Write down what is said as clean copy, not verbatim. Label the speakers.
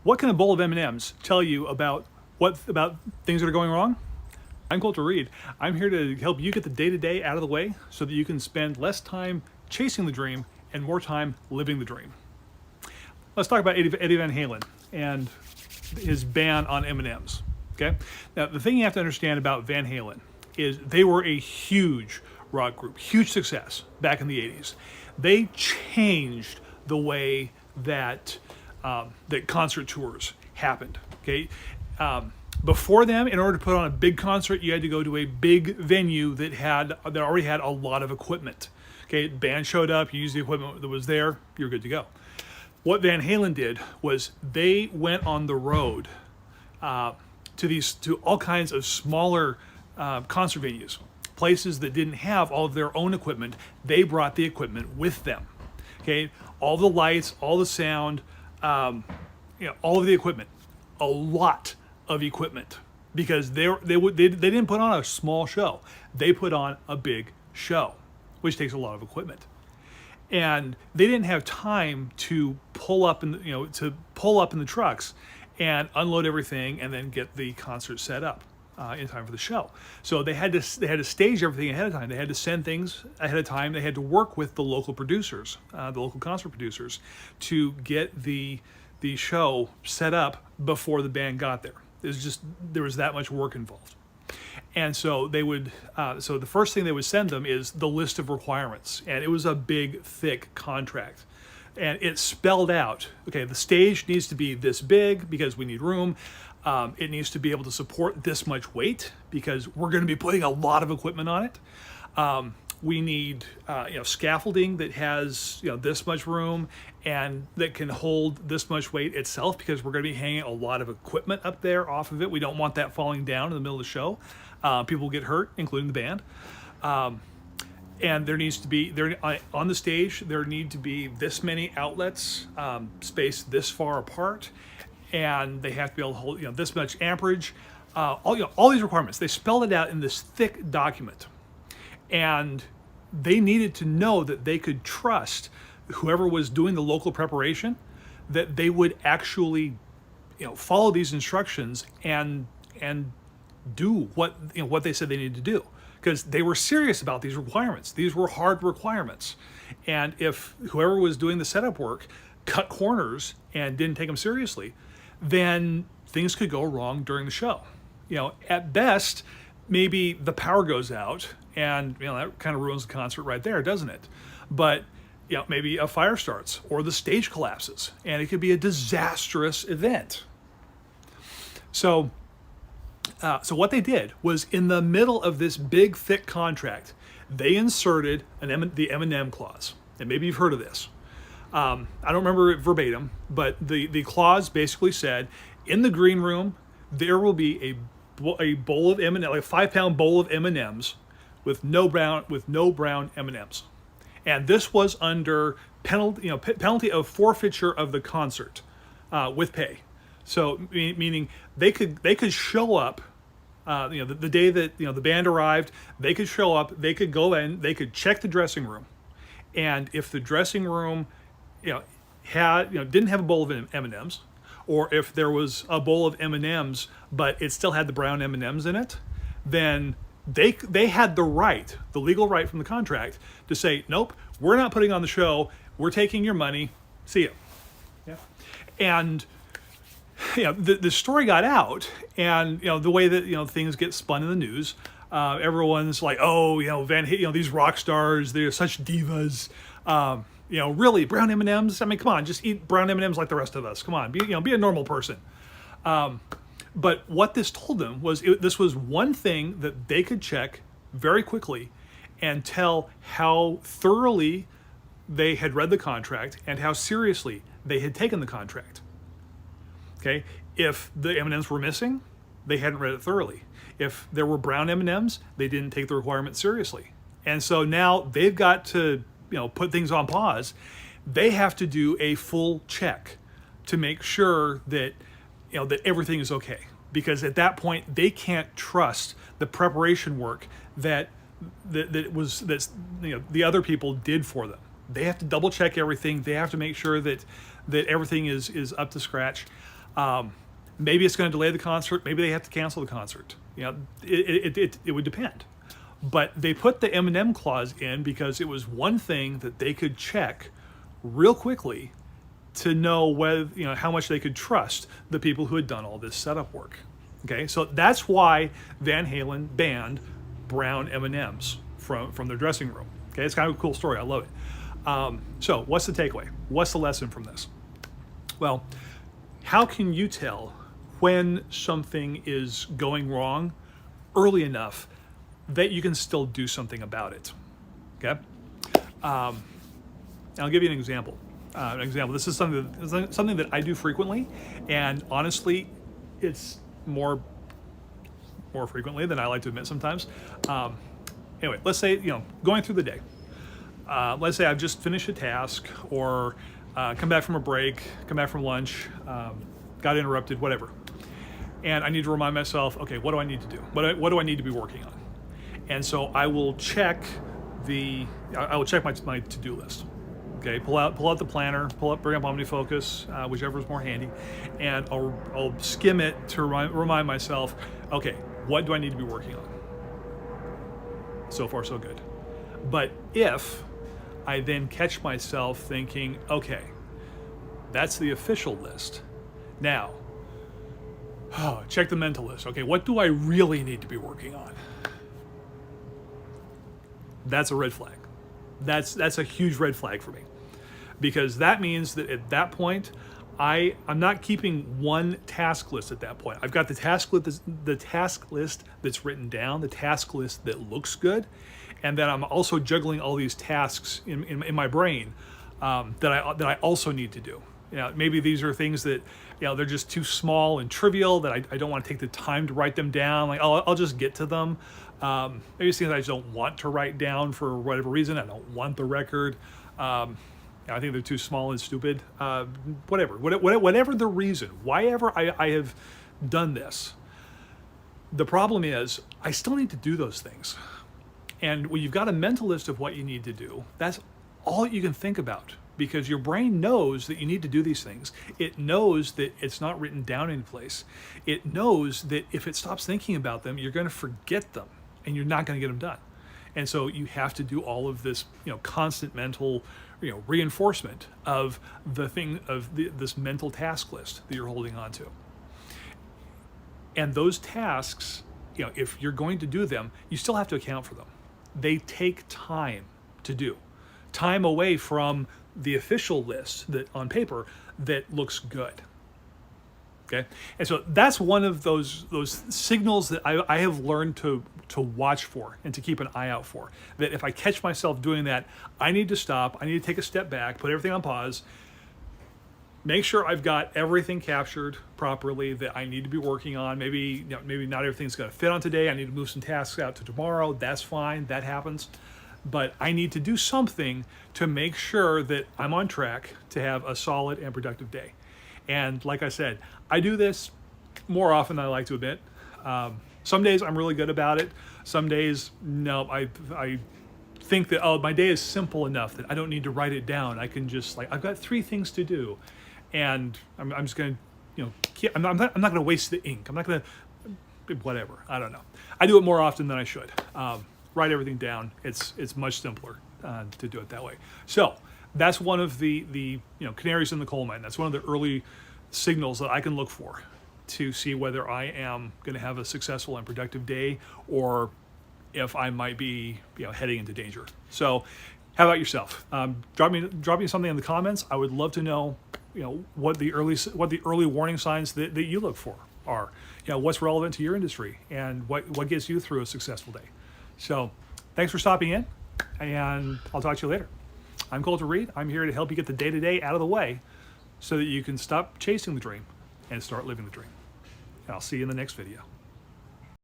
Speaker 1: What can a bowl of M&Ms tell you about things that are going wrong? I'm Colter Reed. I'm here to help you get the day-to-day out of the way so that you can spend less time chasing the dream and more time living the dream. Let's talk about Eddie Van Halen and his ban on M&Ms. Okay? Now, the thing you have to understand about Van Halen is they were a huge rock group, huge success back in the 80s. They changed the way that that concert tours happened. Okay, before them, in order to put on a big concert, you had to go to a big venue that already had a lot of equipment. Okay, band showed up, you used the equipment that was there, you're good to go. What Van Halen did was they went on the road to all kinds of smaller concert venues, places that didn't have all of their own equipment. They brought the equipment with them. Okay, all the lights, all the sound, all of the equipment, a lot of equipment, because they didn't put on a small show. They put on a big show, which takes a lot of equipment, and they didn't have time to pull up in the trucks and unload everything and then get the concert set up in time for the show. So they had to stage everything ahead of time. They had to send things ahead of time. They had to work with the local producers, the local concert producers, to get the show set up before the band got there. There was that much work involved. And so so the first thing they would send them is the list of requirements, and it was a big, thick contract. And it spelled out, okay, the stage needs to be this big because we need room. It needs to be able to support this much weight because we're going to be putting a lot of equipment on it. We need scaffolding that has this much room and that can hold this much weight itself, because we're going to be hanging a lot of equipment up there off of it. We don't want that falling down in the middle of the show. People get hurt, including the band. And there needs to be, on the stage, there need to be this many outlets spaced this far apart, and they have to be able to hold this much amperage. All these requirements, they spelled it out in this thick document, and they needed to know that they could trust whoever was doing the local preparation, that they would actually follow these instructions and do what they said they needed to do, because they were serious about these requirements. These were hard requirements, and if whoever was doing the setup work cut corners and didn't take them seriously, then things could go wrong during the show. At best, maybe the power goes out, and that kind of ruins the concert right there, doesn't it? But maybe a fire starts or the stage collapses, and it could be a disastrous event. So what they did was, in the middle of this big, thick contract, they inserted the M&M clause. And maybe you've heard of this. I don't remember it verbatim, but the clause basically said, in the green room, there will be a bowl of M&M, like a 5-pound bowl of M&Ms with no brown M&Ms. And this was under penalty of forfeiture of the concert with pay. So meaning they could show up, the day that the band arrived, they could show up, they could go in, they could check the dressing room, and if the dressing room didn't have a bowl of M&Ms, or if there was a bowl of M&Ms but it still had the brown M&Ms in it, then they had the legal right from the contract to say, nope, we're not putting on the show, we're taking your money, see ya. Yeah. And the story got out, and the way that things get spun in the news, everyone's like, oh, these rock stars, they're such divas. Really, brown M&Ms? I mean, come on, just eat brown M&Ms like the rest of us. Come on, be a normal person. But what this told them was this was one thing that they could check very quickly and tell how thoroughly they had read the contract and how seriously they had taken the contract. Okay, if the M&Ms were missing, they hadn't read it thoroughly. If there were brown M&Ms, they didn't take the requirement seriously. And so now they've got to put things on pause. They have to do a full check to make sure that that everything is okay, because at that point they can't trust the preparation work that the other people did for them. They have to double check everything. They have to make sure that everything is up to scratch. Maybe it's going to delay the concert. Maybe they have to cancel the concert. You know, it would depend. But they put the M&M clause in because it was one thing that they could check real quickly to know whether, you know, how much they could trust the people who had done all this setup work. Okay, so that's why Van Halen banned brown M&Ms from their dressing room. Okay, it's kind of a cool story. I love it. So what's the takeaway? What's the lesson from this? Well, how can you tell when something is going wrong early enough that you can still do something about it? Okay, I'll give you an example. This is something that I do frequently, and honestly, it's more frequently than I like to admit sometimes. Anyway, let's say, you know, going through the day. Let's say I've just finished a task, or come back from a break, come back from lunch, got interrupted, whatever. And I need to remind myself, okay, what do I need to do? What do I need to be working on? And so I will check my to-do list. Okay, pull out the planner, bring up OmniFocus, whichever is more handy, and I'll skim it to remind myself, okay, what do I need to be working on? So far, so good. But if I then catch myself thinking, okay, that's the official list. Now, check the mental list. Okay, what do I really need to be working on? That's a red flag. That's a huge red flag for me, because that means that at that point, I'm not keeping one task list at that point. I've got the task list that's written down, the task list that looks good, and then I'm also juggling all these tasks in my brain that I also need to do. You know, maybe these are things that, you know, they're just too small and trivial that I don't want to take the time to write them down. Like, I'll just get to them. Maybe things I just don't want to write down for whatever reason. I don't want the record. I think they're too small and stupid. Whatever the reason, why ever I have done this. The problem is I still need to do those things. And when you've got a mental list of what you need to do, that's all you can think about, because your brain knows that you need to do these things. It knows that it's not written down in place. It knows that if it stops thinking about them, you're going to forget them and you're not going to get them done. And so you have to do all of this, you know, constant mental, you know, reinforcement of this mental task list that you're holding on to. And those tasks, you know, if you're going to do them, you still have to account for them. They take time to do. Time away from the official list that on paper that looks good. Okay, and so that's one of those signals that I have learned to watch for and to keep an eye out for. That if I catch myself doing that, I need to stop. I need to take a step back, put everything on pause, make sure I've got everything captured properly that I need to be working on. Maybe not everything's going to fit on today. I need to move some tasks out to tomorrow. That's fine. That happens. But I need to do something to make sure that I'm on track to have a solid and productive day. And like I said, I do this more often than I like to admit. Some days I'm really good about it. Some days, no, I think that, oh, my day is simple enough that I don't need to write it down. I can just, like, I've got 3 things to do. And I'm just going to, you know, I'm not going to waste the ink. I'm not going to, whatever. I don't know. I do it more often than I should. Write everything down. It's much simpler to do it that way. So that's one of the you know, canaries in the coal mine. That's one of the early signals that I can look for to see whether I am going to have a successful and productive day, or if I might be, you know, heading into danger. So how about yourself? Drop me something in the comments. I would love to know, you know, what the early warning signs that you look for are. You know, what's relevant to your industry and what gets you through a successful day. So thanks for stopping in, and I'll talk to you later. I'm Colter Reed. I'm here to help you get the day-to-day out of the way so that you can stop chasing the dream and start living the dream. And I'll see you in the next video.